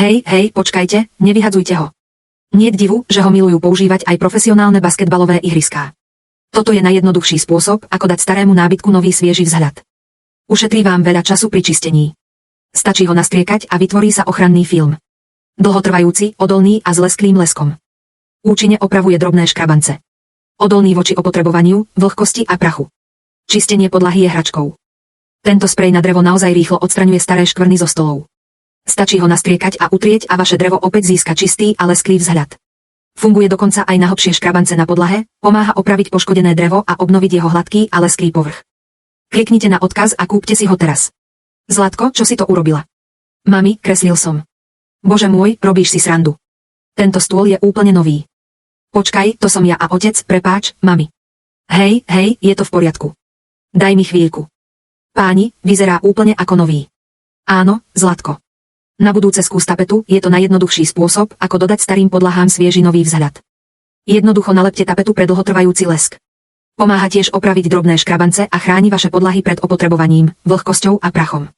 Hej, počkajte, nevyhadzujte ho. Niet divu, že ho milujú používať aj profesionálne basketbalové ihriská. Toto je najjednoduchší spôsob, ako dať starému nábytku nový svieži vzhľad. Ušetrí vám veľa času pri čistení. Stačí ho nastriekať a vytvorí sa ochranný film. Dlhotrvajúci, odolný a s lesklým leskom. Účinne opravuje drobné škrabance. Odolný voči opotrebovaniu, vlhkosti a prachu. Čistenie podlahy je hračkou. Tento sprej na drevo naozaj rýchlo odstraňuje staré škvrny zo stolov. Stačí ho nastriekať a utrieť a vaše drevo opäť získa čistý a lesklý vzhľad. Funguje dokonca aj na hlbšie škrabance na podlahe, pomáha opraviť poškodené drevo a obnoviť jeho hladký a lesklý povrch. Kliknite na odkaz a kúpte si ho teraz. Zlatko, čo si to urobila? Mami, kreslil som. Bože môj, robíš si srandu. Tento stôl je úplne nový. Počkaj, to som ja a otec, prepáč, mami. Hej, je to v poriadku. Daj mi chvíľku. Páni, vyzerá úplne ako nový. Áno, Zlatko. Na budúce skús tapetu, je to najjednoduchší spôsob, ako dodať starým podlahám svieži nový vzhľad. Jednoducho nalepte tapetu pre dlhotrvajúci lesk. Pomáha tiež opraviť drobné škrabance a chráni vaše podlahy pred opotrebovaním, vlhkosťou a prachom.